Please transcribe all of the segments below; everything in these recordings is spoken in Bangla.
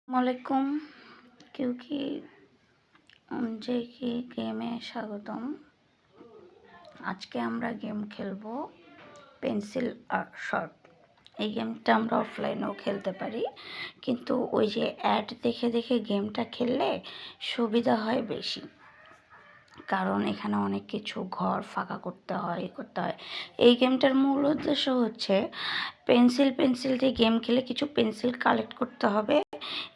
वालेकुम क्योंकि जे की गेमे स्वागतम। आज के আমরা गेम खेलबो पेंसिल शॉट। এই গেমটা আমরা অফলাইনেও খেলতে পারি, কিন্তু ওই যে অ্যাড দেখে দেখে গেমটা খেললে সুবিধা হয় বেশি, কারণ এখানে অনেক কিছু ঘর ফাঁকা করতে হয় এই গেমটার মূল উদ্দেশ্য হচ্ছে পেন্সিল দিয়ে গেম খেলে কিছু পেন্সিল কালেক্ট করতে হবে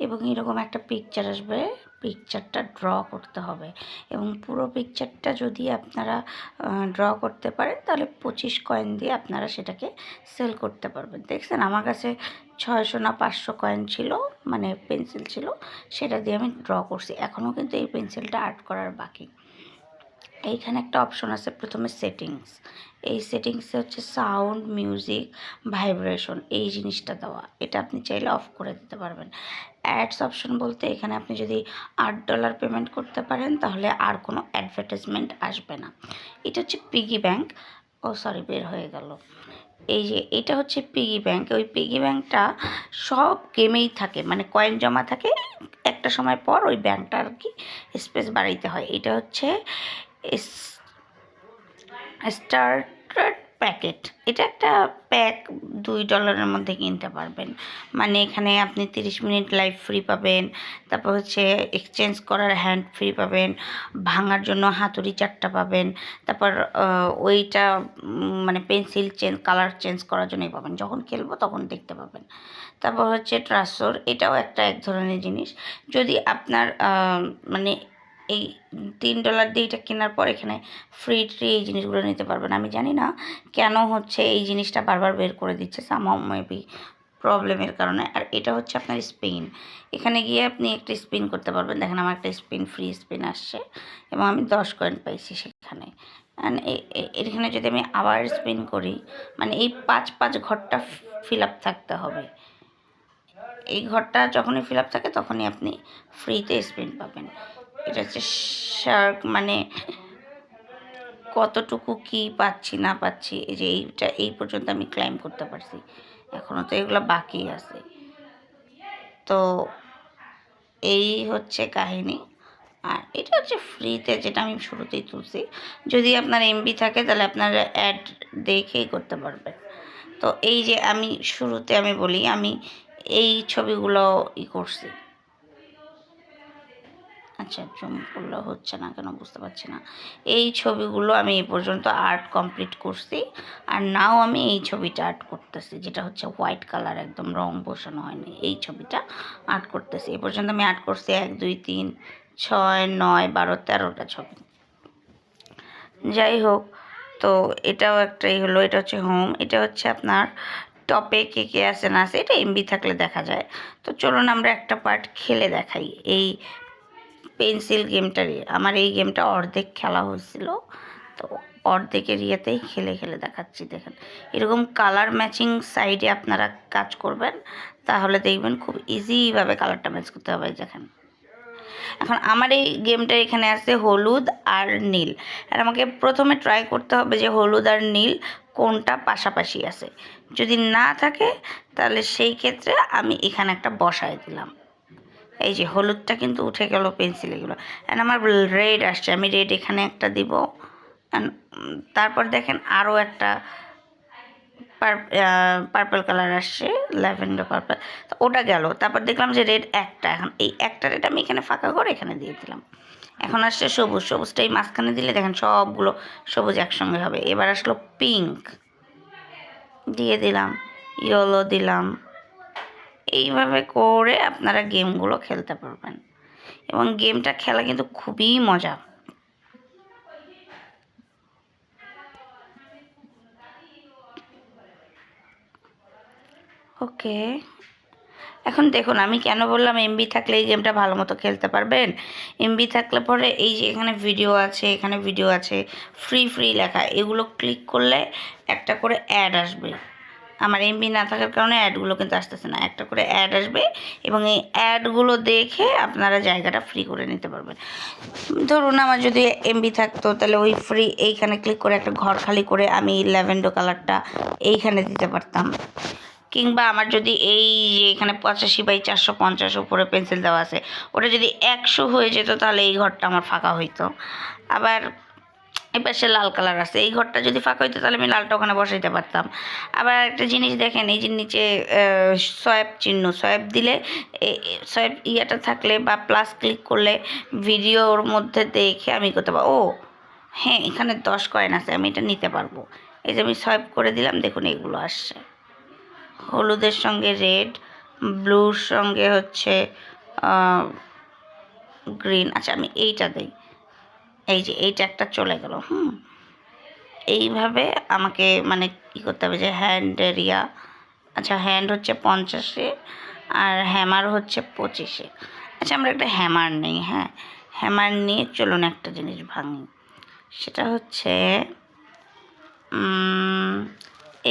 এবং এরকম একটা পিকচার আসবে, পিকচারটা ড্র করতে হবে এবং পুরো পিকচারটা যদি আপনারা ড্র করতে পারেন তাহলে 25 কয়েন দিয়ে আপনারা সেটাকে সেল করতে পারবেন। দেখছেন আমার কাছে 600 না 500 কয়েন ছিল, মানে পেন্সিল ছিল, সেটা দিয়ে আমি ড্র করছি। এখনও কিন্তু এই পেন্সিলটা আর্ট করার বাকি। এইখানে একটা অপশন আছে প্রথমে সেটিংস, এই সেটিংসে হচ্ছে সাউন্ড, মিউজিক, ভাইব্রেশন, এই জিনিসটা দেওয়া, এটা আপনি চাইলে অফ করে দিতে পারবেন। অ্যাডস অপশন বলতে এখানে আপনি যদি $8 পেমেন্ট করতে পারেন তাহলে আর কোনো অ্যাডভার্টাইজমেন্ট আসবে না। এটা হচ্ছে পিগি ব্যাংক। ও সরি, বের হয়ে গেল। এই যে এটা হচ্ছে পিগি ব্যাংক। ওই পিগি ব্যাংকটা সব গেমেই থাকে, মানে কয়েন জমা থাকে, একটা সময় পর ওই ব্যাংকটা আর কি স্পেস বাড়াইতে হয়। এটা হচ্ছে স্টার্টার প্যাকেট। এটা একটা প্যাক $2 মধ্যে কিনতে পারবেন। মানে এখানে আপনি 30 মিনিট লাইভ ফ্রি পাবেন, তারপর হচ্ছে এক্সচেঞ্জ করার হ্যান্ড ফ্রি পাবেন, ভাঙার জন্য হাতুড়ি 4টা পাবেন, তারপর ওইটা মানে পেন্সিল কালার চেঞ্জ করার জন্যই পাবেন, যখন খেলবো তখন দেখতে পাবেন। তারপর হচ্ছে ট্রাসর, এটাও এক ধরনের জিনিস। যদি আপনার মানে এই $3 দিয়ে এটা কেনার পর এখানে ফ্রি এই জিনিসগুলো নিতে পারবেন। আমি জানি না কেন হচ্ছে এই জিনিসটা বারবার বের করে দিচ্ছে, সামহাউ মেবি প্রবলেমের কারণে। আর এটা হচ্ছে আপনার স্পিন, এখানে গিয়ে আপনি একটা স্পিন করতে পারবেন। দেখেন আমার একটা ফ্রি স্পিন আসছে এবং আমি 10 কয়েন পাইছি সেখানে। এখানে যদি আমি আবার স্পিন করি, মানে এই 5 ঘরটা ফিল আপ থাকতে হবে। এই ঘরটা যখনই ফিল আপ থাকে তখনই আপনি ফ্রিতে স্পিন পাবেন। এটা হচ্ছে শার্ক, মানে কতটুকু কি পাচ্ছি না পাচ্ছি, এই যে এইটা এই পর্যন্ত আমি ক্লাইম করতে পারছি, এখনও তো এগুলো বাকি আছে। তো এই হচ্ছে কাহিনী। আর এটা হচ্ছে ফ্রিতে, যেটা আমি শুরুতেই তুলছি। যদি আপনার এমবি থাকে তাহলে আপনার অ্যাড দেখেই করতে পারবেন। তো এই যে আমি শুরুতে আমি বলি, আমি এই ছবিগুলো করছি। আচ্ছা, জুম করলে হচ্ছে না কেন বুঝতে পারছি না। এই ছবিগুলো আমি এই পর্যন্ত আর্ট কমপ্লিট করছি, আর নাও আমি এই ছবিটা আর্ট করতেছি, যেটা হচ্ছে হোয়াইট কালার, একদম রং বসানো হয়নি। এই ছবিটা আর্ট করতেছি। এই পর্যন্ত আমি আর্ট করছি 1 2 3 6 9 12 13টা ছবি। যাই হোক, তো এটাও একটাই হলো। এটা হচ্ছে হোম, এটা হচ্ছে আপনার টপে কে আছে না আছে, এটা এমবি থাকলে দেখা যায়। তো চলুন আমরা একটা পার্ট খেলে দেখাই এই পেন্সিল গেমটারই। আমার এই গেমটা অর্ধেক খেলা হয়েছিল, তো অর্ধেকের ইয়েতেই খেলে দেখাচ্ছি। দেখেন এরকম কালার ম্যাচিং সাইডে আপনারা কাজ করবেন, তাহলে দেখবেন খুব ইজিভাবে কালারটা ম্যাচ করতে হবে। দেখেন এখন আমার এই গেমটা এখানে আছে হলুদ আর নীল, আর আমাকে প্রথমে ট্রাই করতে হবে যে হলুদ আর নীল কোনটা পাশাপাশি আছে। যদি না থাকে তাহলে সেই ক্ষেত্রে আমি এখানে একটা বসায় দিলাম। এই যে হলুদটা কিন্তু উঠে গেল পেন্সিল এগুলো। অ্যান্ড আমার রেড আসছে, আমি রেড এখানে একটা দিব। তারপর দেখেন আরও একটা পার্পল কালার আসছে, ল্যাভেন্ডার পার্পল, তো ওটা গেল। তারপর দেখলাম যে রেড একটা, এখন এই একটা রেড আমি এখানে ফাঁকা করে এখানে দিয়ে দিলাম। এখন আসছে সবুজ, সবুজটা এই মাঝখানে দিলে দেখেন সবগুলো সবুজ একসঙ্গে হবে। এবার আসলো পিঙ্ক, দিয়ে দিলাম, ইয়েলো দিলাম। এইভাবে করে আপনারা গেমগুলো খেলতে পারবেন এবং গেমটা খেলা কিন্তু খুবই মজা। ওকে, এখন দেখুন আমি কেন বললাম এমবি থাকলে এই গেমটা ভালো মতো খেলতে পারবেন। এমবি থাকলে পরে এই যে এখানে ভিডিও আছে, এখানে ভিডিও আছে, ফ্রি লেখা, এগুলো ক্লিক করলে একটা করে অ্যাড আসবে। আমার এমবি না থাকার কারণে অ্যাডগুলো কিন্তু আসতেছে না, একটা করে অ্যাড আসবে এবং এই অ্যাডগুলো দেখে আপনারা জায়গাটা ফ্রি করে নিতে পারবেন। ধরুন আমার যদি এমবি থাকতো তাহলে ওই ফ্রি এইখানে ক্লিক করে একটা ঘর খালি করে আমি ল্যাভেন্ডার কালারটা এইখানে দিতে পারতাম। কিংবা আমার যদি এই যে এখানে 85/450 উপরে পেন্সিল দেওয়া আছে, ওটা যদি 100 হয়ে যেত তাহলে এই ঘরটা আমার ফাঁকা হইতো। আবার এই পাশে লাল কালার আছে, এই ঘরটা যদি ফাঁকা হইতো তাহলে আমি লালটা ওখানে বসাইতে পারতাম। আবার একটা জিনিস দেখেন, এই যে নিচে সোয়াইপ চিহ্ন, সোয়াইপ দিলে সোয়াইপ ইয়াটা থাকলে বা প্লাস ক্লিক করলে ভিডিওর মধ্যে দেখে আমি করতে পারবো, ও হ্যাঁ এখানে 10 কয়েন আছে, আমি এটা নিতে পারবো। এই যে আমি সোয়াইপ করে দিলাম, দেখুন এগুলো আসছে। হলুদের সঙ্গে রেড, ব্লুর সঙ্গে হচ্ছে গ্রিন। আচ্ছা আমি এইটা দিই, এই যে এইটা একটা চলে গেল। এইভাবে আমাকে মানে কী করতে হবে যে হ্যান্ড এরিয়া, আচ্ছা হ্যান্ড হচ্ছে 50-এ আর হ্যামার হচ্ছে 25-এ। আচ্ছা আমরা একটা হ্যামার নেই, হ্যাঁ হ্যামার নিয়ে চলুন একটা জিনিস ভাঙি। সেটা হচ্ছে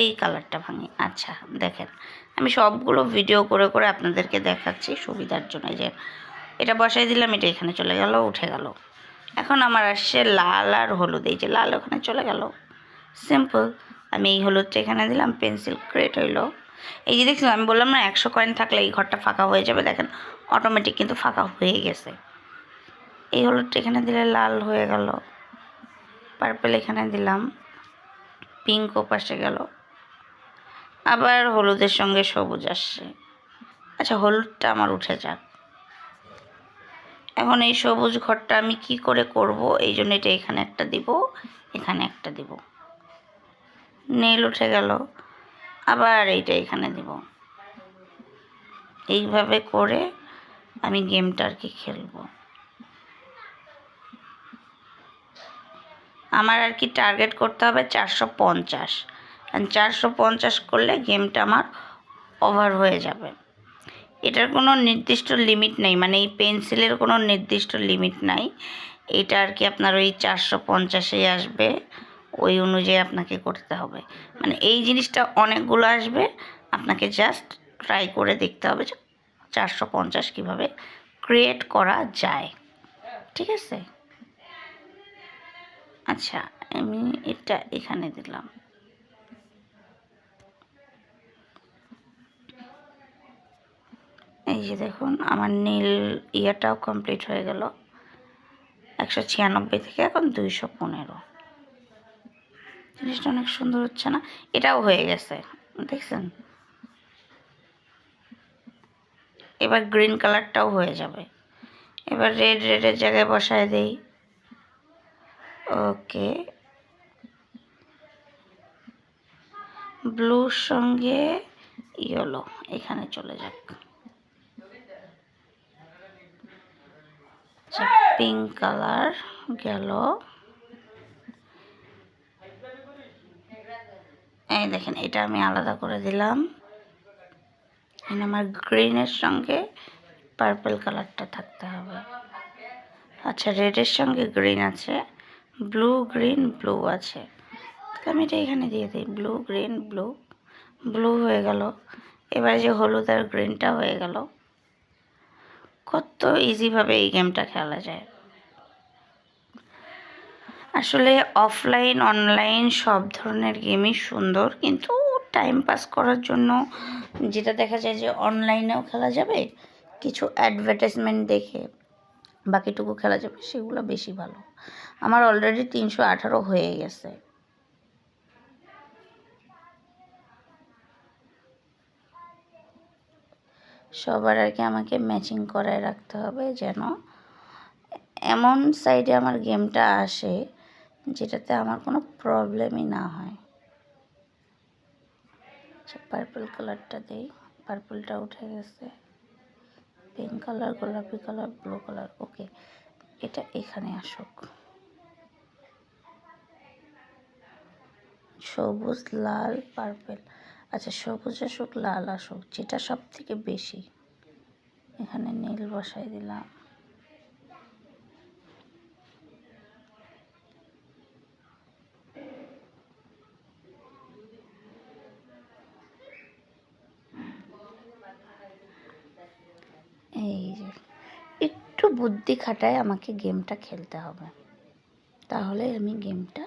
এই কালারটা ভাঙি। আচ্ছা দেখেন, আমি সবগুলো ভিডিও করে করে আপনাদেরকে দেখাচ্ছি সুবিধার জন্য। যে এটা বসাই দিলাম, এটা এখানে চলে গেল, উঠে গেল। এখন আমার আসছে লাল আর হলুদ, এই যে লাল ওখানে চলে গেল, সিম্পল। আমি এই হলুদটা এখানে দিলাম, পেন্সিল ক্রিয়েট হইলো। এই যে দেখছিলাম, আমি বললাম না 100 কয়েন থাকলে এই ঘরটা ফাঁকা হয়ে যাবে, দেখেন অটোমেটিক কিন্তু ফাঁকা হয়ে গেছে। এই হলুদটা এখানে দিলে লাল হয়ে গেল, পার্পল এখানে দিলাম, পিঙ্ক ওপাশে গেল, আবার হলুদের সঙ্গে সবুজ আসছে। আচ্ছা হলুদটা আমার উঠে যাক। এখন এই সবুজ ঘরটা আমি কি করে করব, এই জন্য এটা এখানে একটা দিব, এখানে একটা দিব, নীল উঠে গেল, আবার এইটা এখানে দিব। এইভাবে করে আমি গেমটা আর কি খেলবো। আমার আর কি টার্গেট করতে হবে 450, 450 করলে গেমটা আমার ওভার হয়ে যাবে। এটার কোনো নির্দিষ্ট লিমিট নেই, মানে এই পেন্সিলের কোনো নির্দিষ্ট লিমিট নাই। এটা আর কি আপনার ওই 450-এই আসবে, ওই অনুযায়ী আপনাকে করতে হবে। মানে এই জিনিসটা অনেকগুলো আসবে, আপনাকে জাস্ট ট্রাই করে দেখতে হবে যে 450 কীভাবে ক্রিয়েট করা যায়, ঠিক আছে। আচ্ছা আমি এটা এখানে দিলাম, এই যে দেখুন আমার নীল ইয়াটাও কমপ্লিট হয়ে গেল। 196 থেকে এখন 215। জিনিসটা অনেক সুন্দর হচ্ছে না? এটাও হয়ে গেছে, দেখছেন। এবার গ্রিন কালারটাও হয়ে যাবে। এবার রেডের জায়গায় বসায় দেই, ওকে। ব্লুর সঙ্গে ইয়েলো এখানে চলে যাক, পিঙ্ক কালার গেল। এই দেখেন এটা আমি আলাদা করে দিলাম। এখানে আমার গ্রিনের সঙ্গে পার্পল কালারটা থাকতে হবে। আচ্ছা রেডের সঙ্গে গ্রিন আছে, ব্লু গ্রিন ব্লু আছে, আমি এটা এখানে দিয়ে দিই, ব্লু গ্রিন ব্লু, ব্লু হয়ে গেল। এবারে যে হলুদ আর গ্রিনটা হয়ে গেল। কত ইজিভাবে এই গেমটা খেলা যায়। আসলে অফলাইন অনলাইন সব ধরনের গেমই সুন্দর, কিন্তু টাইম পাস করার জন্য যেটা দেখা যায় যে অনলাইনেও খেলা যাবে, কিছু অ্যাডভার্টাইজমেন্ট দেখে বাকিটুকু খেলা যাবে, সেগুলো বেশি ভালো। আমার অলরেডি 318 হয়ে গেছে। সবার আগে আমাকে ম্যাচিং করায় রাখতে হবে, যেন এমন সাইডে আমার গেমটা আসে যেটাতে আমার কোনো প্রবলেমই না হয়। আচ্ছা পার্পল কালারটা দিই, পার্পলটা উঠে গেছে। পিঙ্ক কালার, গোলাপি কালার, ব্লু কালার, ওকে। এটা এখানে আসুক, সবুজ লাল পার্পল। আচ্ছা সবুজ আসুক, লাল আসুক, যেটা সব থেকে বেশি। এখানে নীল বসাই দিলাম। এই যে একটু বুদ্ধি খাটায় আমাকে গেমটা খেলতে হবে, তাহলে আমি গেমটা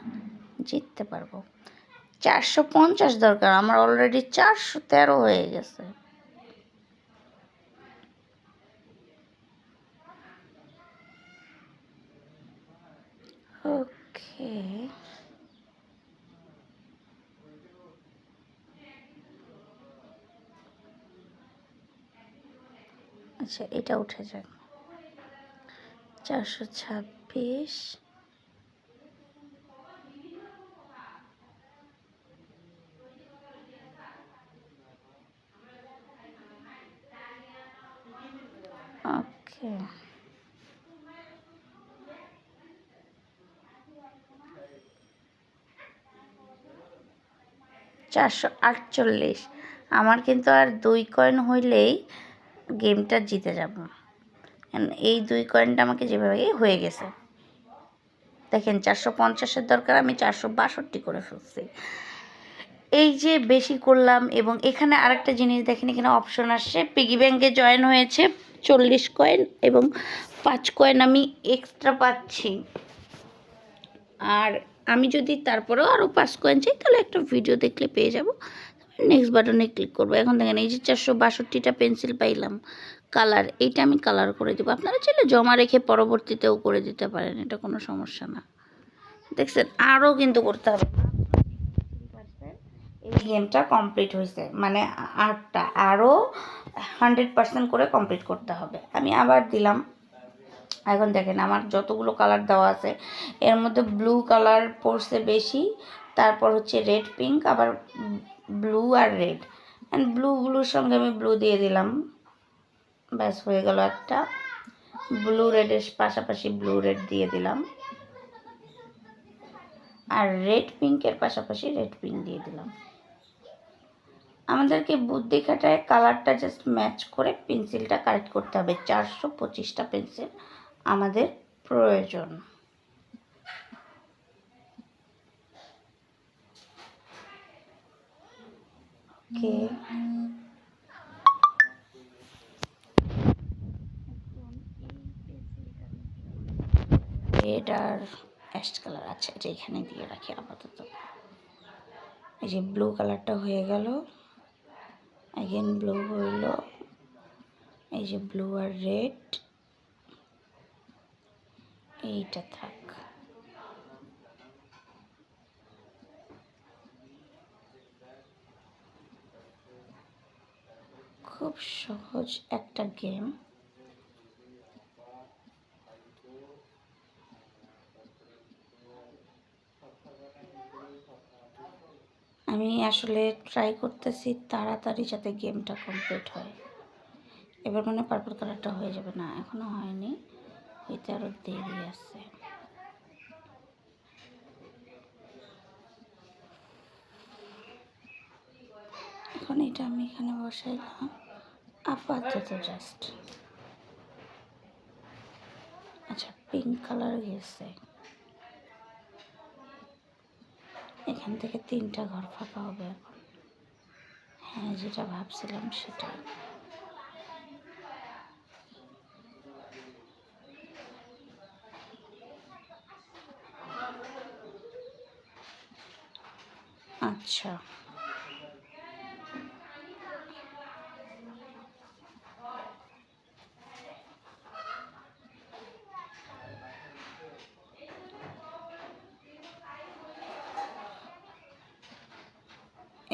জিততে পারবো। 450 দরকার, আমার অলরেডি 413 হয়ে গেছে। ওকে, আচ্ছা এটা উঠে যাক। 426, ওকে, 448। আমার কিন্তু আর 2 কয়েন হইলেই গেমটা জিতে যাব। এই 2 কয়েনটা আমাকে যেভাবে হয়ে গেছে, দেখেন 450-এর দরকার, আমি 462 করে ফেলছি। এই যে বেশি করলাম। এবং এখানে আরেকটা জিনিস দেখেন, এখানে অপশন আসছে পিগি ব্যাংকে জয়েন হয়েছে 40 কয়েন এবং 5 কয়েন আমি এক্সট্রা পাচ্ছি। আর আমি যদি তারপরেও আরও 5 কয়েন চাই তাহলে একটা ভিডিও দেখলে পেয়ে যাব, নেক্সট বাটনে ক্লিক করবো। এখন দেখেন এই যে 462টা পেন্সিল পাইলাম কালার, এইটা আমি কালার করে দেবো। আপনারা চাইলে জমা রেখে পরবর্তীতেও করে দিতে পারেন, এটা কোনো সমস্যা না। দেখছেন, আরও কিন্তু করতে হবে। এই গেমটা কমপ্লিট হয়েছে, মানে 8টা, আরও 100% করে কমপ্লিট করতে হবে। আমি আবার দিলাম। এখন দেখেন আমার যতগুলো কালার দেওয়া আছে এর মধ্যে ব্লু কালার পড়ছে বেশি, তারপর হচ্ছে রেড পিঙ্ক, আবার ব্লু আর রেড। অ্যান্ড ব্লুর সঙ্গে আমি ব্লু দিয়ে দিলাম, ব্যাস হয়ে গেল একটা। ব্লু রেডের পাশাপাশি ব্লু রেড দিয়ে দিলাম, আর রেড পিঙ্কের পাশাপাশি রেড পিঙ্ক দিয়ে দিলাম। আমাদেরকে বুদ্ধি খাটায় কালারটা জাস্ট ম্যাচ করে পেন্সিলটা কালেক্ট করতে হবে। 425টা পেন্সিল আমাদের প্রয়োজন। ওকে, রেড আর অ্যাশ কালার, আচ্ছা এটা এখানে দিয়ে রাখি আপাতত। এই যে ব্লু কালারটা হয়ে গেল, এগেন ব্লু হইল, এই যে ব্লু আর রেড, এইটা থাক। খুব সহজ একটা গেম। আমি আসলে ট্রাই করতেছি তাড়াতাড়ি যাতে গেমটা কমপ্লিট হয়। এবার মানে পার্পল কালারটা হয়ে যাবে, না এখনো হয়নি, হইতে আরও দেরি আছে। এখন এটা আমি এখানে বসাইলাম আপাতত জাস্ট। আচ্ছা পিঙ্ক কালার গেছে, এখান থেকে 3টা ঘর ফাঁকা হবে এখন। হ্যাঁ, যেটা ভাবছিলাম সেটাই। আচ্ছা,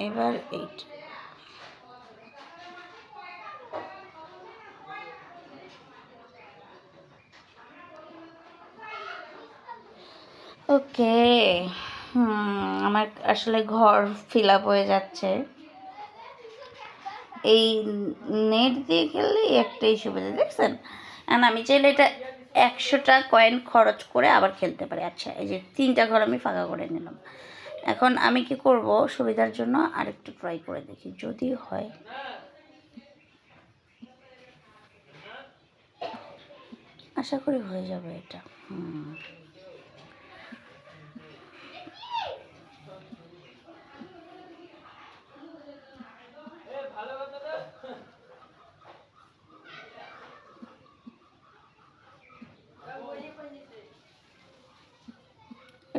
এবার এইটা ওকে। আমার আসলে ঘর ফিল আপ হয়ে যাচ্ছে। এই নেট দিয়ে খেললে একটাই সুবিধা, দেখছেন। আর আমি চাইলে এটা 100টা কয়েন খরচ করে আবার খেলতে পারি। আচ্ছা এই যে 3টা ঘর আমি ফাঁকা করে নিলাম। এখন আমি কি করব, সুবিধার জন্য আরেকটু ট্রাই করে দেখি যদি হয়। আশা করি হয়ে যাবে এটা।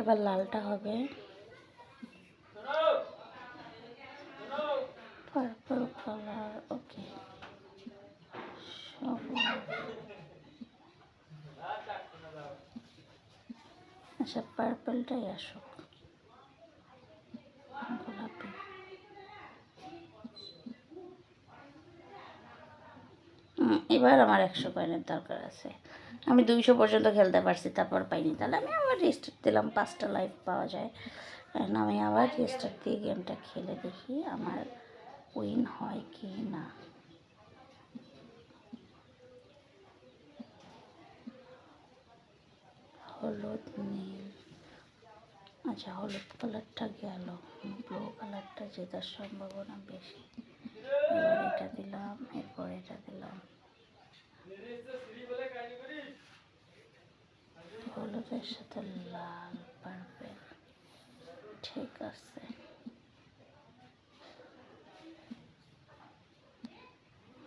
এবার লালটা হবে। আচ্ছা, পার্পলটাই আসুক, গোলাপি। এবার আমার 100 কয়েনের দরকার আছে। আমি 200 পর্যন্ত খেলতে পারছি, তারপর পাইনি। তাহলে আমি আবার রেস্টার্ট দিলাম, 5টা লাইফ পাওয়া যায়। এখন আমি আবার রেস্টার্ট দিয়ে গেমটা খেলে দেখি আমার উইন হয় কি না। হলুদ, নীল। আচ্ছা, হলুদ কালারটা গেল, ব্লু কালারটা জেতার সম্ভাবনা বেশি। এবার এটা দিলাম, এরপর এটা দিলাম। হলুদের সাথে লাল, পার্পল, ঠিক আছে।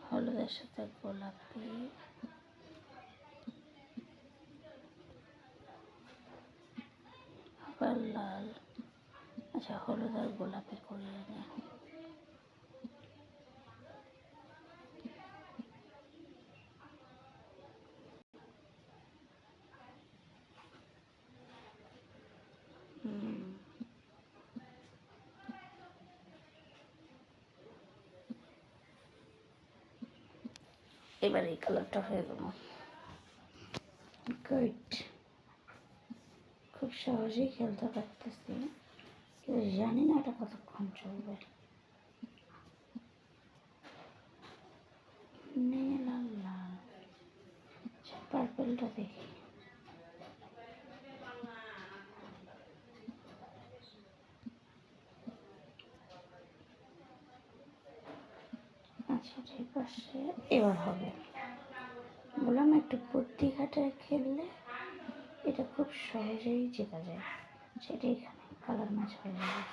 হলুদের সাথে গোলাপি, আবার লাল। আচ্ছা, হলুদ আর গোলাপি করিয়ে নে। এবার এই কালারটা হয়ে গেল। গুড, খুব সহজেই খেলতে পারতেছি, কিন্তু জানি না এটা কতক্ষণ চলবে। নীল আর লাল। আচ্ছা, পার্পলটা দেখি। আচ্ছা, ঠিক আছে, এবার হবে। বললাম একটু বুদ্ধি খাটায় খেললে এটা খুব সহজেই জেতা যায়। সেটা এখানে কালার ম্যাচ হয়ে যাবে।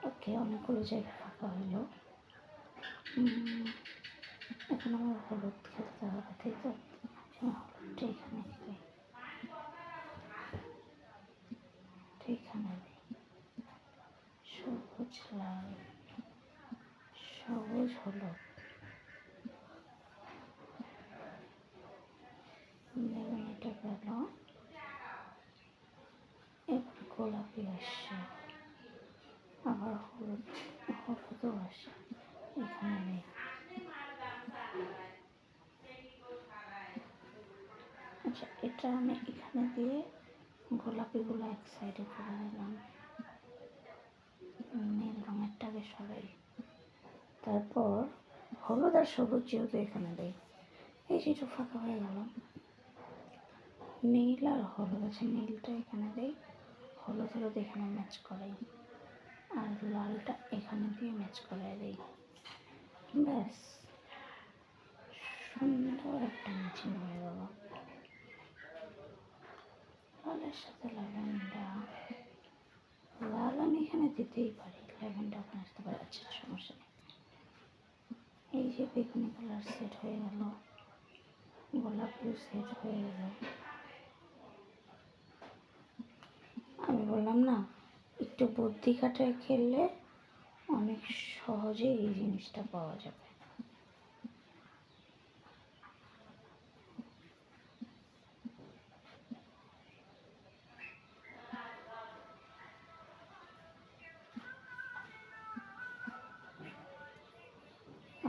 ওকে, অনেকগুলো জায়গা ফাঁকা হলো। এখন আমার হলুদ খেলতে হবে, তাই তো? হলুদটা এখানে দিই, এখানে দিই। সবুজ, লাল, সবুজ, হলুদ। দেখুন, এটা গেল। এবার গোলাপি আসছে, আবার হলুদ, হলুদও আসে এখানে নেই। আচ্ছা, এটা আমি এখানে দিয়ে গোলাপিগুলো এক সাইডে করে দিলাম, নীল রঙেরটাকে সরাই। তারপর হলুদ আর সবুজ যেহেতু এখানে দেই, এই যেটা ফাঁকা হয়ে গেল, নীল আর হলুদ আছে, নীলটা এখানে দেই, হলুদ হলুদ এখানে ম্যাচ করাই, আর লালটা এখানে দিয়ে ম্যাচ করাই দিই। ব্যাস, সুন্দর একটা ম্যাচিং হয়ে গেল। লালের সাথে ল্যাভেন্ডার, লাল আমি এখানে দিতেই পারি, ল্যাভেন্ডার ওখানে আসতে পারে। আচ্ছা, সমস্যা নেই। এই যে বেগুনি কালার সেট হয়ে গেল, গোলাপিও সেট হয়ে গেল। আমি বললাম না, একটু বুদ্ধি খাটায় খেললে অনেক সহজেই এই জিনিসটা পাওয়া যাবে।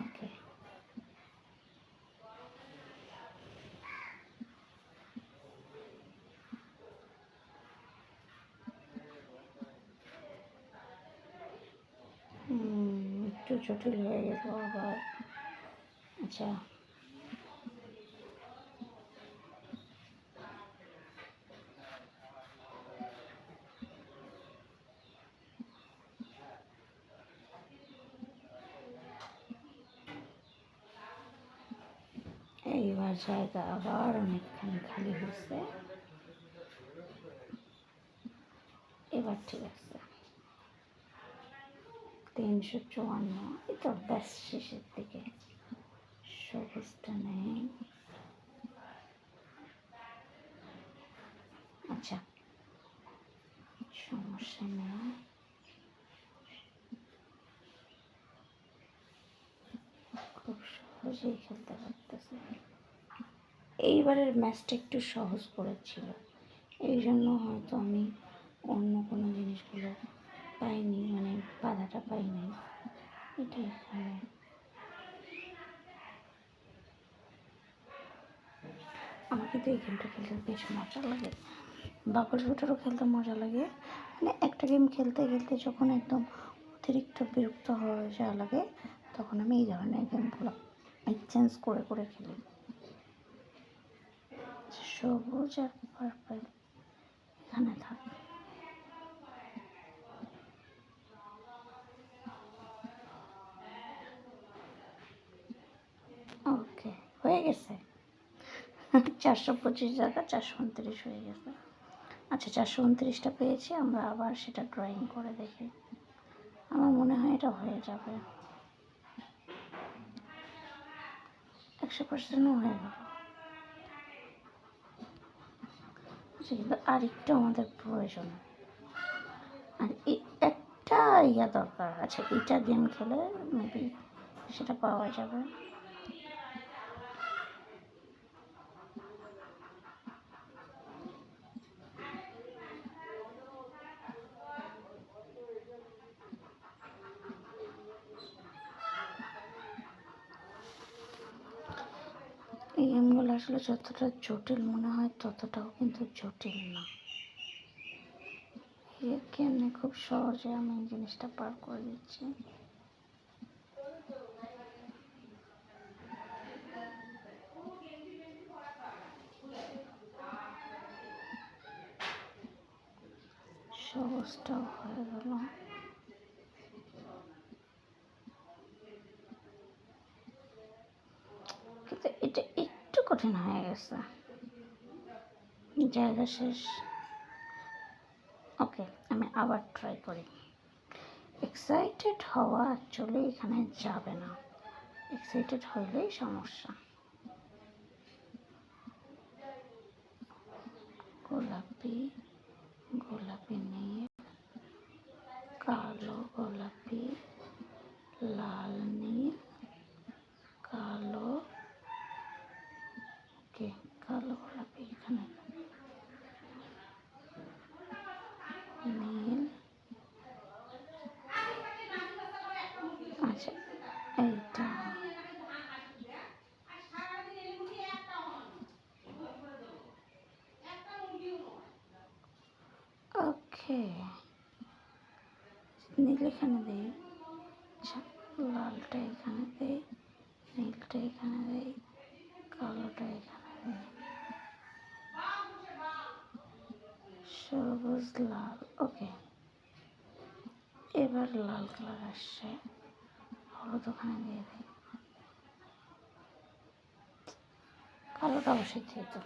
ওকে, একটু জটিল হয়ে গেল আবার। আচ্ছা, এইবার জায়গা আবার অনেকখানি খালি হয়েছে। এবার ঠিক আছে, 354। এটা ব্যাস শেষের দিকে। সবুজটা নেই। আচ্ছা, সমস্যা নেই। খুব সহজেই খেলতে পারতেছে। এইবারের ম্যাচটা একটু সহজ করেছিল, এই জন্য হয়তো আমি অন্য কোনো জিনিসগুলো পাইনি, মানে বাধাটা পাইনি। এটা এখানে আমার কিন্তু এই গেমটা খেলতে বেশ মজা লাগে। বাবল শুটারও খেলতে মজা লাগে। মানে একটা গেম খেলতে খেলতে যখন একদম অতিরিক্ত বিরক্ত হয়ে যাওয়া লাগে, তখন আমি এই ধরনের গেমগুলো চেঞ্জ করে করে খেলি। সবুজ আর পার্পল এখানে থাকে। ওকে, হয়ে গেছে। 425 জায়গা 429 হয়ে গেছে। আচ্ছা, 429টা পেয়েছি। আমরা আবার সেটা ড্রয়িং করে দেখি। আমার মনে হয় এটা হয়ে যাবে। 100%ও হয়ে গেল। আচ্ছা, কিন্তু আরেকটু আমাদের প্রয়োজন। আর একটা ইয়া দরকার আছে। এটা গেম খেলে মেবি সেটা পাওয়া যাবে। এই গেমগুলো আসলে যতটা জটিল মনে হয় ততটাও কিন্তু জটিল না। কেমনি খুব সহজে আমি এই জিনিসটা পার করে দিচ্ছি। সহজটাও হয়ে গেল। কিন্তু এটা একটু কঠিন হয়ে গেছে। জায়গা শেষ। ওকে, আমি আবার ট্রাই করি। এক্সাইটেড হওয়া অ্যাকচুয়ালি এখানে যাবে না। এক্সাইটেড হইলেই সমস্যা। গোলাপি, গোলাপি নীল, কালো গোলাপি, লাল নীল, কালো। ওকে, কালো গোলাপি এখানে, নীল। আচ্ছা, এইটা ওকে। নীল এখানে দিই। আচ্ছা, লালটা এখানে দিই, নীলটা এখানে দিই, কালোটা এখানে দিই, সবুজ লাল। ওকে, এবার লাল কালার আসছে। হলুদ ওখানে দিয়ে দিই, কালোটা অবশ্যই দিয়ে তো।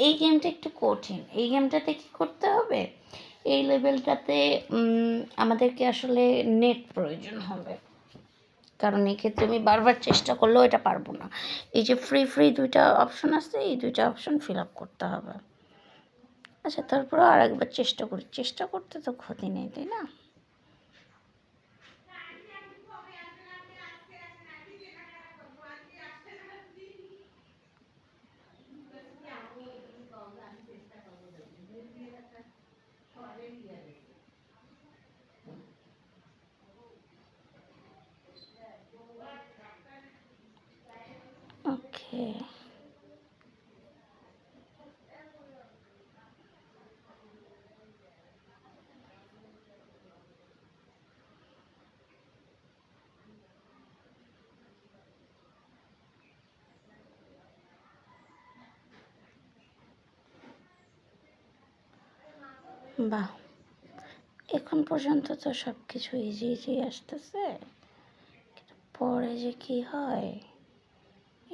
এই গেমটা একটু কঠিন। এই গেমটাতে কি করতে হবে, এই লেভেলটাতে আমাদেরকে আসলে নেট প্রয়োজন হবে। কারণ এই ক্ষেত্রে আমি বারবার চেষ্টা করলেও এটা পারবো না। এই যে ফ্রি ফ্রি দুইটা অপশন আছে, এই দুইটা অপশন ফিল আপ করতে হবে। আচ্ছা, তারপরে আর একবার চেষ্টা করি। চেষ্টা করতে তো ক্ষতি নেই, তাই না? ওকে, বাহ, এখন পর্যন্ত তো সব কিছু ইজি ইজি আসতেছে। পরে যে কি হয়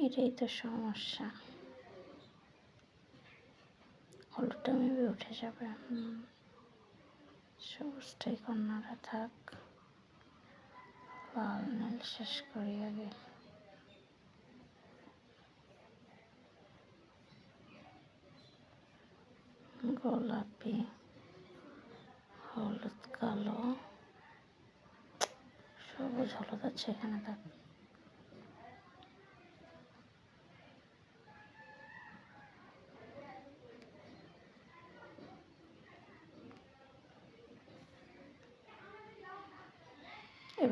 এটাই তো সমস্যা। হলুদটা মেবি উঠে যাবে। সবুজটাই কন্যারা থাক। লাল নীল শেষ করি আগে। গোলাপি, হলুদ, কালো, সবুজ হলুদ আছে এখানে থাক।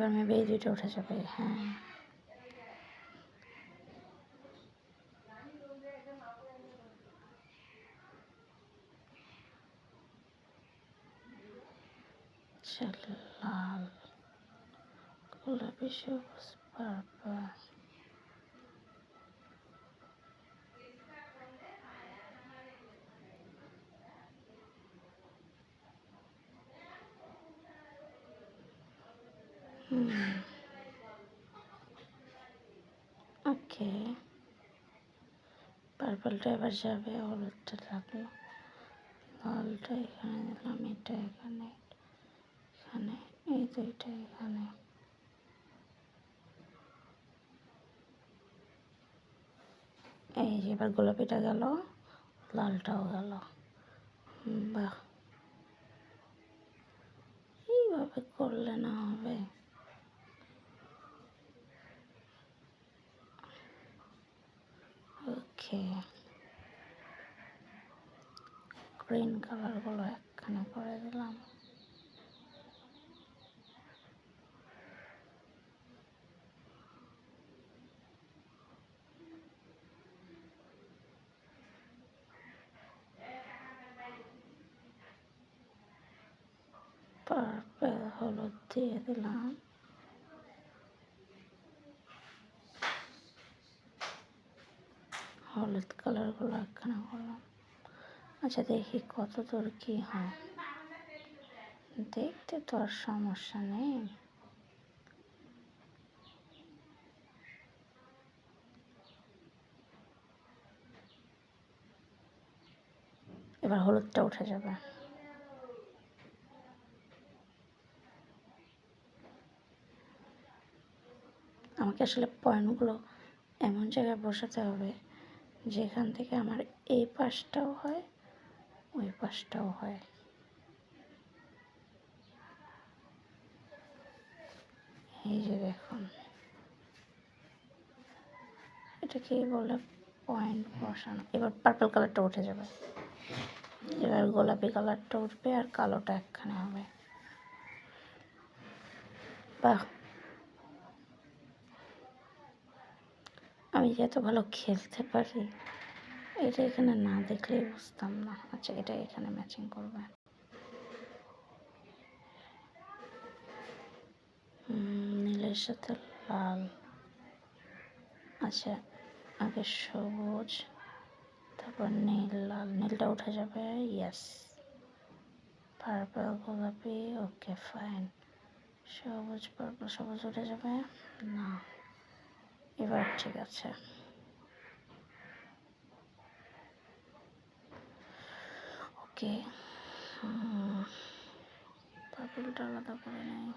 এবার মেবি এই দুইটা উঠে যাবে। হ্যাঁ, লাল, গোলাপি, সবুজ, পার্পল। ওকে, পার্পলটা এবার যাবে, হলুদটা লাগলো, লালটা এখানে দিলাম, এটা এখানে, এখানে এই দুইটা এখানে। এই যে এবার গোলাপিটা গেল, লালটাও গেল। বাহ, এইভাবে করলে না হবে। ওকে, গ্রিন কালারগুলো একখানে করে দিলাম। পার্পল হলুদ দিয়ে দিলাম। হলুদ কালারগুলো একখানে করলাম। আচ্ছা, দেখি কত দূর কী হয়। দেখতে তো আর সমস্যা নেই। এবার হলুদটা উঠে যাবে। আমাকে আসলে পয়েন্টগুলো এমন জায়গায় বসাতে হবে যেখান থেকে আমার এই পাশটাও হয়, ওই পাশটাও হয়। এই যে দেখুন, এটাকেই বলে পয়েন্ট বসানো। এবার পার্পল কালারটা উঠে যাবে, এবার গোলাপি কালারটা উঠবে, আর কালোটা একখানে হবে। বাহ, আমি যে এত ভালো খেলতে পারি এটা এখানে না দেখলেই বুঝতাম না। আচ্ছা, এটা এখানে ম্যাচিং করবে। নীলের সাথে লাল। আচ্ছা, আগে সবুজ, তারপর নীল, লাল। নীলটা উঠে যাবে, ইয়েস। পার্পল, গোলাপি, ওকে ফাইন। সবুজ, পার্পল, সবুজ উঠে যাবে না। এবার ঠিক আছে। ওকে, পার্পলটা আলাদা করে নেই।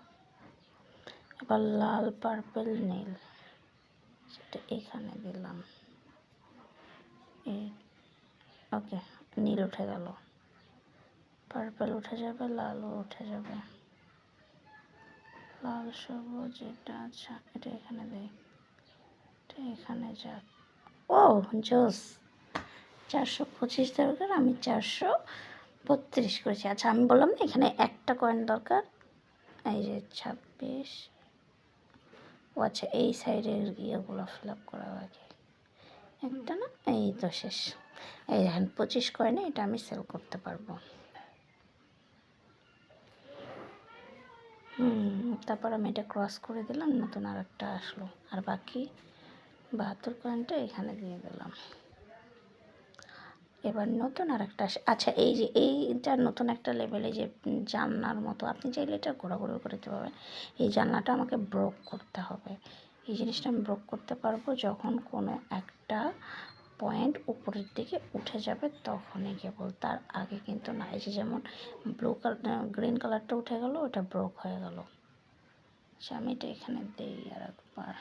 এবার লাল, পার্পল, নীল, সেটা এখানে দিলাম। ওকে, নীল উঠে গেল, পার্পল উঠে যাবে, লালও উঠে যাবে। লাল, সবুজ, এটা আচ্ছা, এটা এখানে দেই, এটা এখানে যাক। ও জোস, 425 দরকার, আমি 432 করেছি। আচ্ছা, আমি বললাম না এখানে একটা কয়েন দরকার। এই যে 26। ও আচ্ছা, এই সাইডের ইয়েগুলো ফিল আপ করা আগে একটা না, এই তো শেষ। এই দেখেন 25 কয়েনে এটা আমি সেল করতে পারবো। তারপর আমি এটা ক্রস করে দিলাম, নতুন আর একটা আসলো, আর বাকি 72 কয়েনটা এখানে দিয়ে দিলাম। এবার নতুন আর একটা আসে। আচ্ছা, এই যে এইটা নতুন একটা লেভেলে যে জানলার মতো, আপনি চাইলে এটা ঘোরাঘুরি করে দিতে পারবেন। এই জানলাটা আমাকে ব্রোক করতে হবে। এই জিনিসটা আমি ব্রোক করতে পারবো যখন কোনো একটা পয়েন্ট উপরের দিকে উঠে যাবে, তখনই কেবল, তার আগে কিন্তু না। এই যে যেমন ব্লু কালার, গ্রিন কালারটা উঠে গেল, ওটা ব্রোক হয়ে গেল। আচ্ছা, আমি এটা এখানে দিই আর একবার।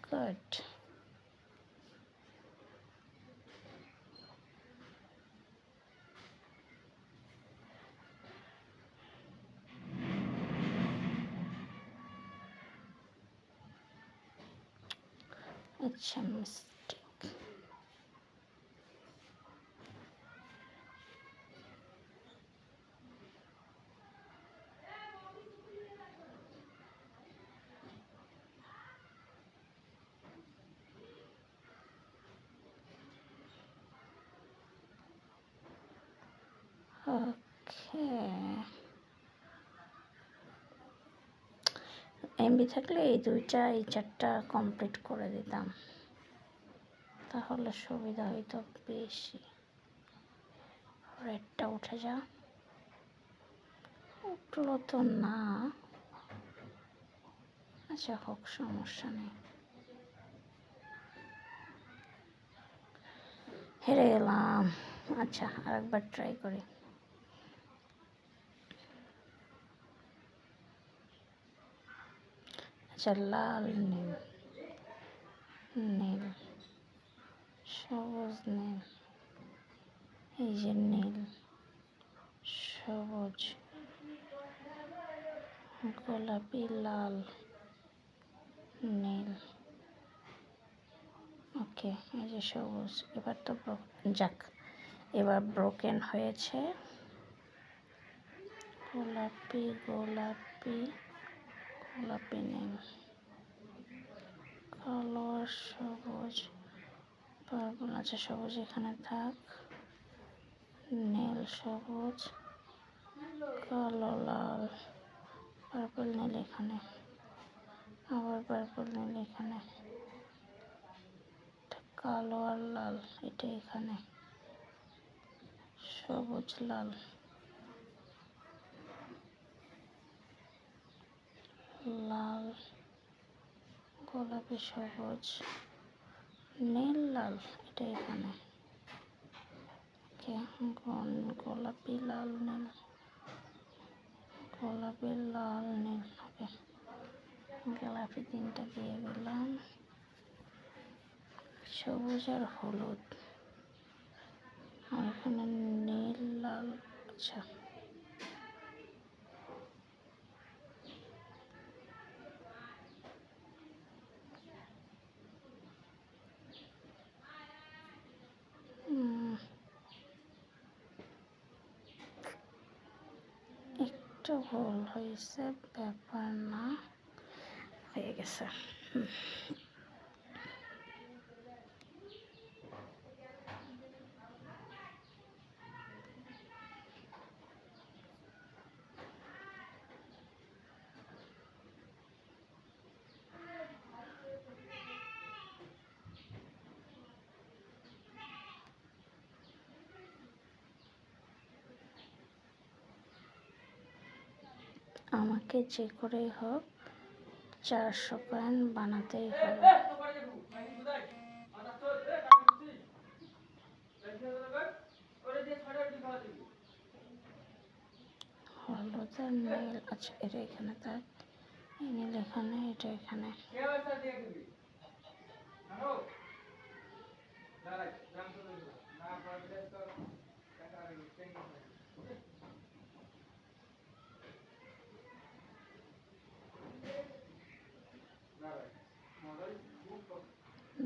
গুড। আচ্ছা, মিস্টেক। ওকে, এমবি থাকলে এই চারটা কমপ্লিট করে দিতাম, তাহলে সুবিধা হইতো বেশি। রেডটা উঠে যা, উঠলো তো না। আচ্ছা হোক, সমস্যা নেই। হেরে গেলাম। আচ্ছা আরেকবার ট্রাই করি। আচ্ছা লাল নীল, নীল সবুজ নীল, এই যে নীল সবুজ গোলাপি লাল নীল, ওকে এই যে সবুজ। এবার তো যাক, এবার ব্রোকেন হয়েছে। গোলাপি গোলাপি গোলাপি নীল, কালো আর সবুজ পার্পল। আচ্ছা সবুজ এখানে থাক, নীল সবুজ কালো লাল, পার্পল নীল এখানে, আবার পার্পল নীল এখানে, কালো আর লাল এটা এখানে, সবুজ লাল, লাল গোলাপি সবুজ নীল লাল এটা এখানে, গোলাপি লাল নীল, গোলাপি লাল নীল। ওকে, গোলাপি তিনটা দিয়ে দিলাম, সবুজ আর হলুদ, আর এখানে নীল লাল। আচ্ছা একটু ভুল হয়েছে, ব্যাপার না, হয়ে গেছে। আমাকে যে করেই হোক 400 কয়েন বানাতেই হবে। হলুদ আর নীল, আচ্ছা এটা এখানে থাক, এই নীল এখানে, এটা এখানে।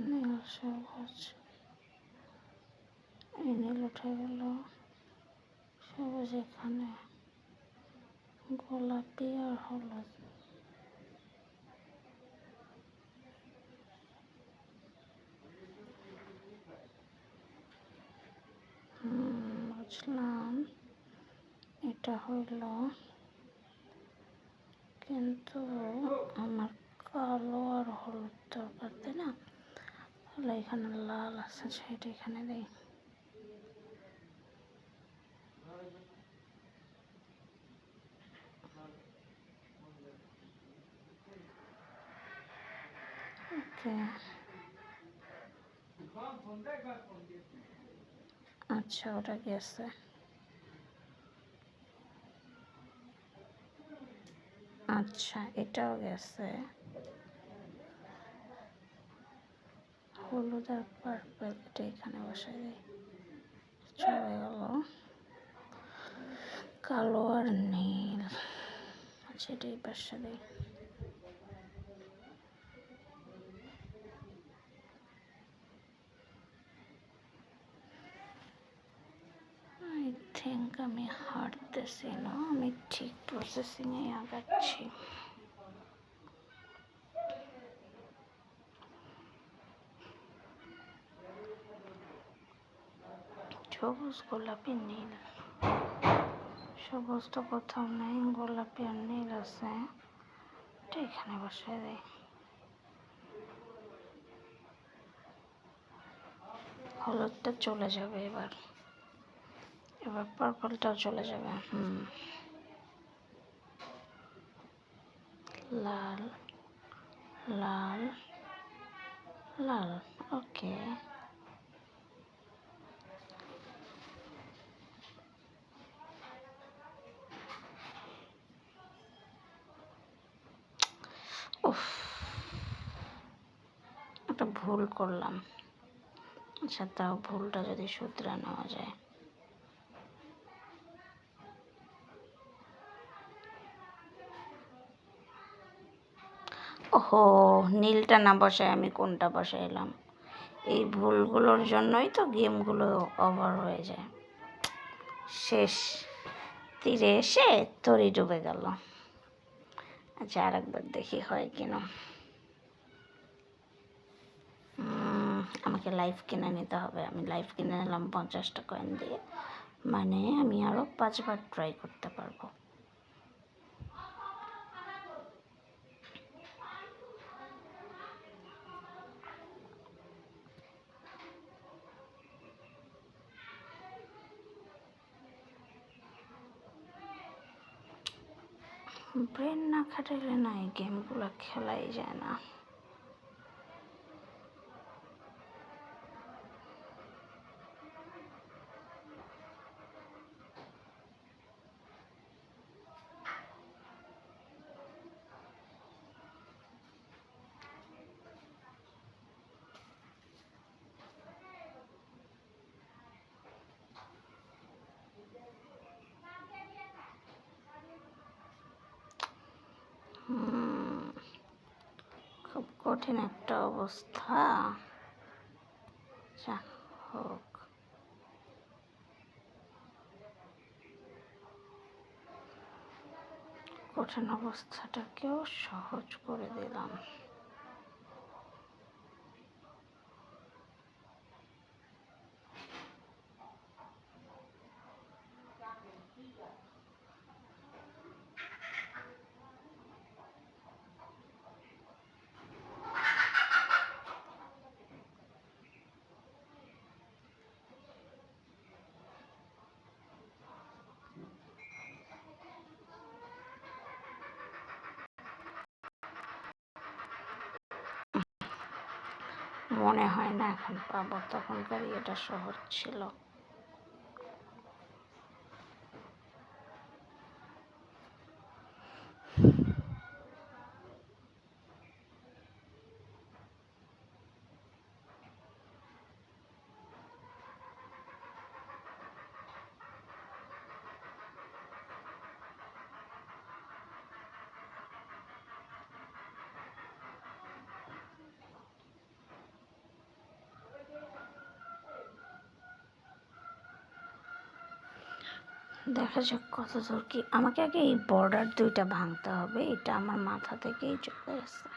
নীল সবুজ, এই নীল উঠে গেল, সবুজ এখানে, গোলাপি আর হলুদ, বুঝলাম। এটা হইল, কিন্তু আমার কালো আর হলুদ দরকার, তাই না? তাহলে এখানে লাল আছে, সেটা এখানে দেই। ওকে, আচ্ছা ওটা গেছে। আচ্ছা এটাও গেছে, হলুদ আর পার্পল এটা এখানে বসাই দিই, চলে গেল। কালো আর নীল, আচ্ছা এটা এই পাশে দিই। আই থিঙ্ক আমি হাঁটতেছি না, আমি ঠিক প্রসেসিংয়ে আগাচ্ছি। সবুজ গোলাপি নীল, সবুজ তো কোথাও নেই, গোলাপি আর নীল আছে, এটা এখানে বসায় দেয়। হলুদটা চলে যাবে এবার, এবার পার্পলটাও চলে যাবে। লাল লাল লাল, ওকে। উফ, একটা ভুল করলাম। আচ্ছা, তাও ভুলটা যদি শুধরে নেওয়া যায়। ওহো, নীলটা না বসায় আমি কোনটা বসাইলাম। এই ভুলগুলোর জন্যই তো গেমগুলো ওভার হয়ে যায়। শেষ তীরে এসে তরি ডুবে গেল। আচ্ছা, আর একবার দেখি হয় কিনা। আমাকে লাইফ কিনে নিতে হবে। আমি লাইফ কিনে নিলাম 50টা কয়েন দিয়ে, মানে আমি আরও 5বার ট্রাই করতে পারবো। ব্রেন না খাটাইলে না এই গেমগুলো খেলাই যায় না। খুব কঠিন একটা অবস্থা। যা হোক, কঠিন অবস্থাটাকেও সহজ করে দিলাম। মনে হয় না এখন পাবো, তখনকার এটা সহজ ছিল। দেখা যাক কত দূর কি। আমাকে আগে এই বর্ডার দুইটা ভাঙতে হবে, এটা আমার মাথা থেকেই চলে গেছে।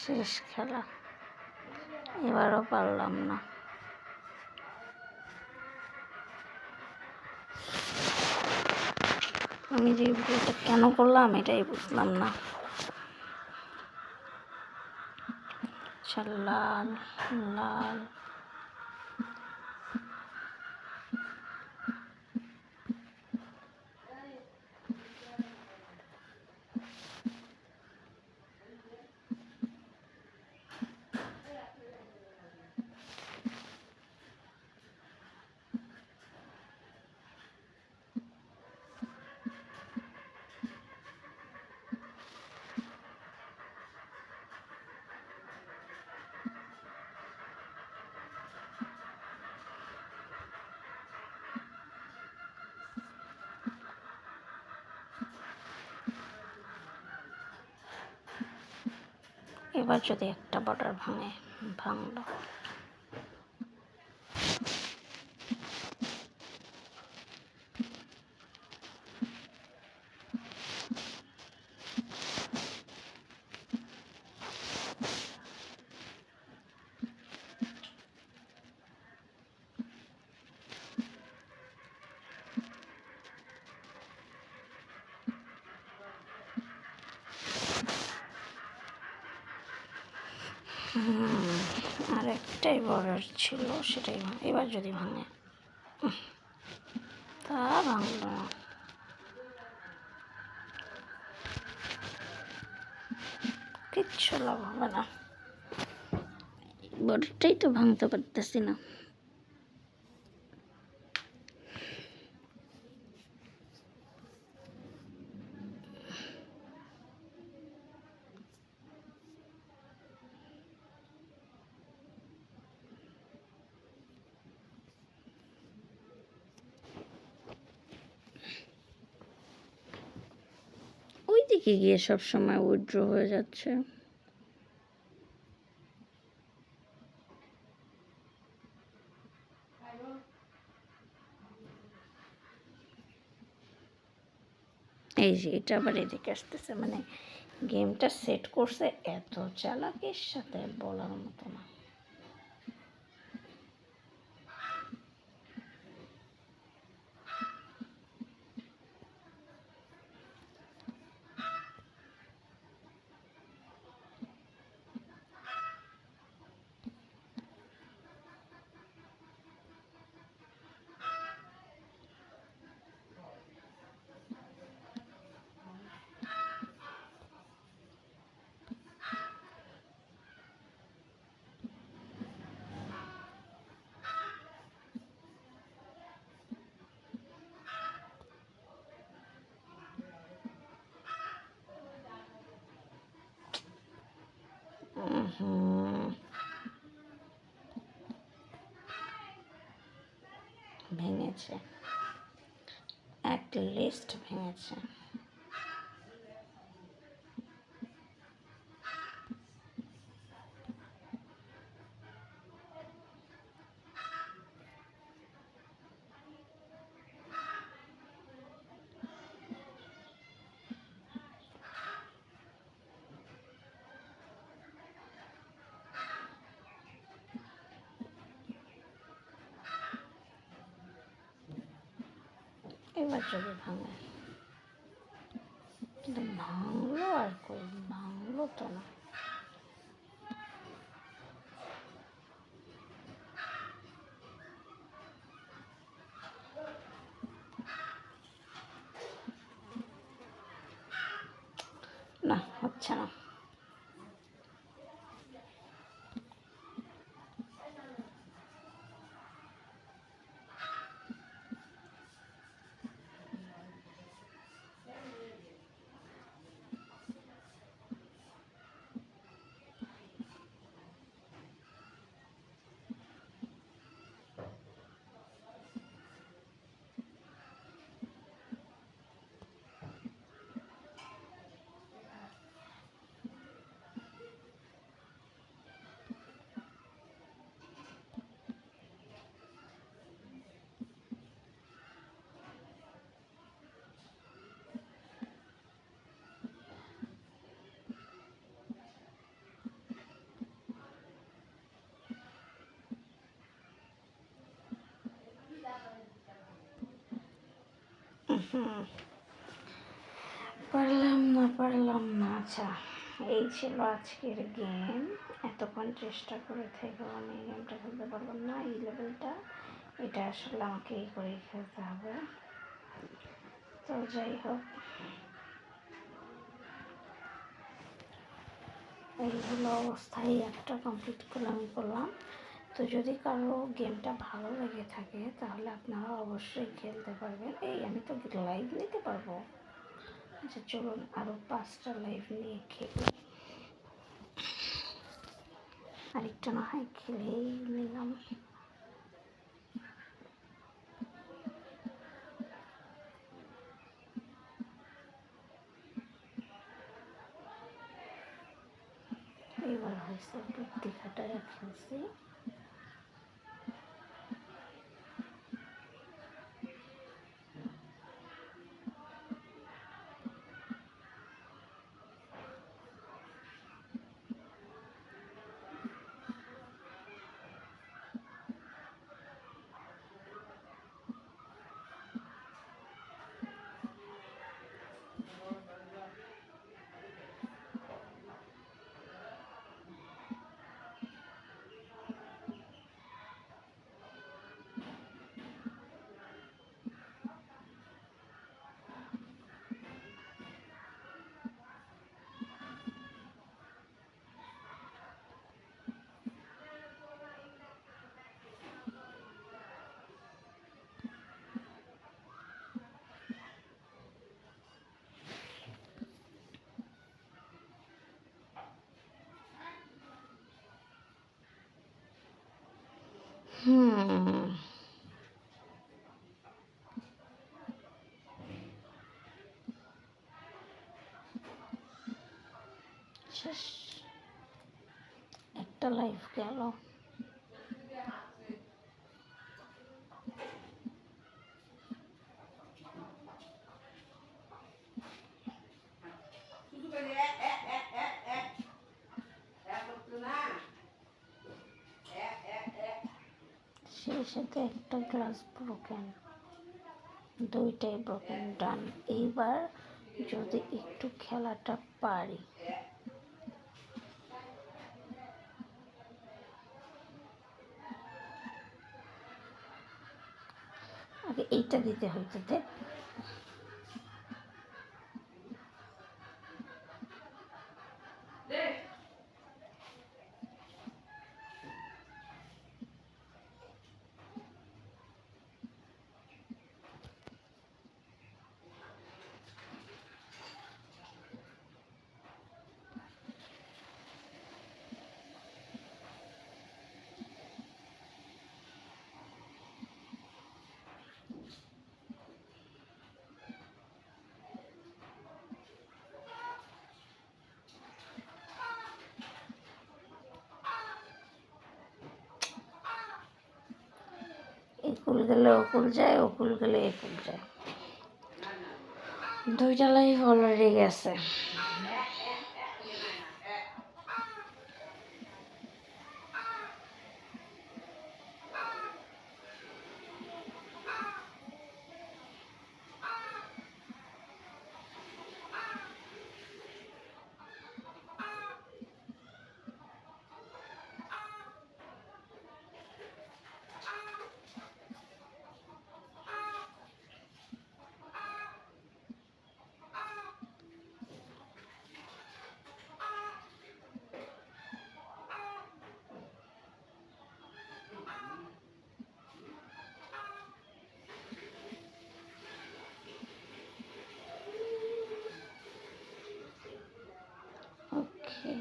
শেষ খেলা, এবারও পারলাম না। আমি যে ভুলটা কেন করলাম এটাই বুঝলাম না। আচ্ছা, লাল লাল এবার যদি একটা বর্ডার ভাঙলো। যেটাই বলার ছিল সেটাই এবার যদি ভাঙে তা ভাঙল না। কিচ্ছু লাভ হবে না, বডিটাই তো ভাঙতে পারতেছি না। ওই দিকে গিয়ে সবসময় উইথড্র হয়ে যাচ্ছে। এই যে এটা আবার এদিকে আসতেছে, মানে গেমটা সেট করছে এত চালাকের সাথে বলার মতো না। ভেঙেছে, অ্যাটলিস্ট ভেঙেছে। এবার যদি ভাঙে, কিন্তু ভাঙলো আর কই, ভাঙলো তো না। না, হচ্ছে না। পারলাম না। আচ্ছা, এই ছিল আজকের গেম। এতক্ষণ চেষ্টা করে থেকে আমি গেমটা খেলতে পারলাম না। এই লেভেলটা এটা আসলে আমাকে এই করেই খেলতে হবে। তো যাই হোক, এইগুলো অবস্থায় একটা কমপ্লিট করে আমি করলাম। তো যদি কারো গেমটা ভালো লেগে থাকে তাহলে আপনারা অবশ্যই খেলতে পারবেন। এই আমি তো লাইভ নিতে পারবো। আচ্ছা চলুন আরও 5টা লাইভ নিয়ে খেলি। আরেকটা না হয় খেলেই নিলাম। এবার হয়েছে বুদ্ধি খাটায় খেলছি। হুম শেষ, একটা লাইফ গেল। সেই সাথে একটা গ্লাস ব্রোকেন, দুইটাই ব্রোকেন। ডান। এইবার যদি একটু খেলাটা পারি। আগে এইটা দিতে হইতো। দেখ, একুল গেলে ওকুল যায়, ওকুল গেলে একুল যায়। দুইটা লাইফ অলরেডি গেছে। ওকে,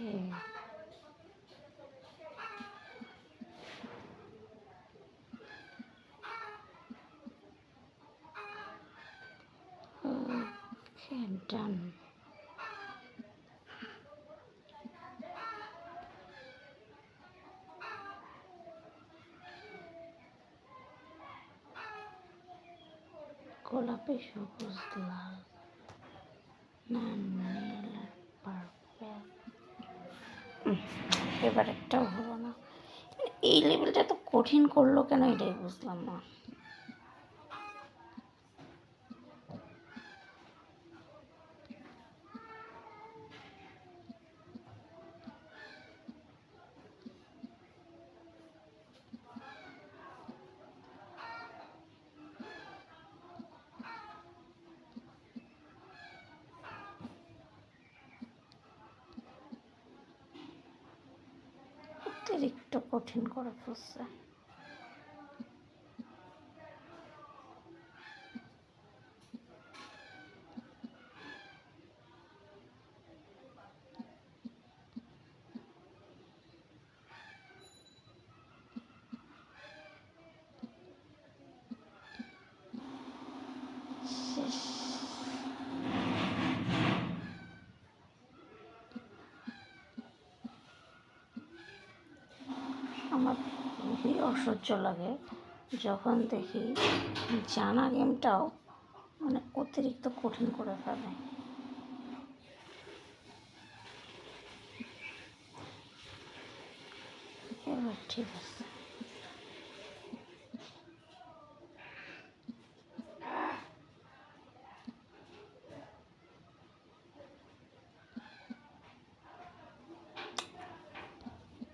ওকে, ডান। গোলাপি, সবুজ, লাল, না নীল, পার্পেল। এবার একটাও হলো না। এই লেভেলটা তো কঠিন করলো কেন, এটাই বুঝলাম না। অতিরিক্ত কঠিন করে ফেলছে। শেষ। আমার খুবই অসহ্য লাগে যখন দেখি জানা গেমটাও মানে অতিরিক্ত কঠিন করে ফেলে। এবার ঠিক আছে।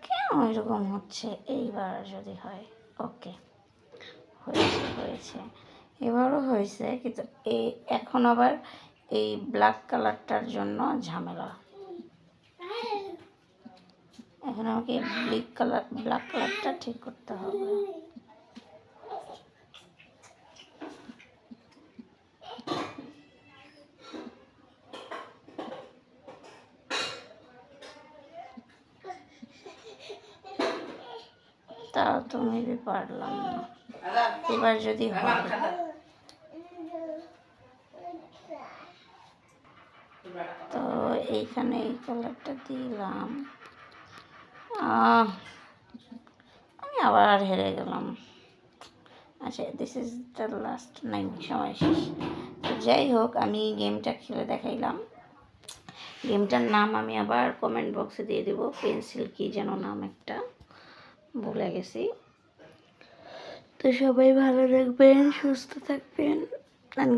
কেন এরকম হচ্ছে? এইবার যদি হয়। ওকে, হয়েছে। এবারও হয়েছে, কিন্তু এখন আবার এই ব্ল্যাক কালারটার জন্য ঝামেলা। এখন আমাকে ব্ল্যাক কালারটা ঠিক করতে হবে। তা তাও তো মেবি পারলাম না, এবার যদি হয়। তো এইখানে এই কালারটা দিলাম, আমি আবার হেরে গেলাম। আচ্ছা, this is the last, nine সময় শেষ। তো যাই হোক, আমি গেমটা খেলে দেখাইলাম। গেমটার নাম আমি আবার কমেন্ট বক্সে দিয়ে দেবো, পেন্সিল কি যেন নাম একটা ভুলে গেছি। তো সবাই ভালো থাকবেন, সুস্থ থাকবেন।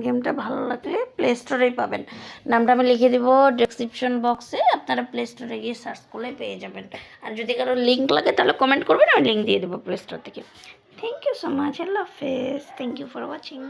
গেমটা ভালো লাগলে প্লে স্টোরেই পাবেন, নামটা আমি লিখে দেবো ডেসক্রিপশন বক্সে, আপনারা প্লে স্টোরে গিয়ে সার্চ করলে পেয়ে যাবেন। আর যদি কারো লিঙ্ক লাগে তাহলে কমেন্ট করবেন, আমি লিঙ্ক দিয়ে দেবো প্লে স্টোর থেকে। থ্যাংক ইউ সো মাচ, আল্লাহ হাফেজ, থ্যাংক ইউ ফর ওয়াচিং।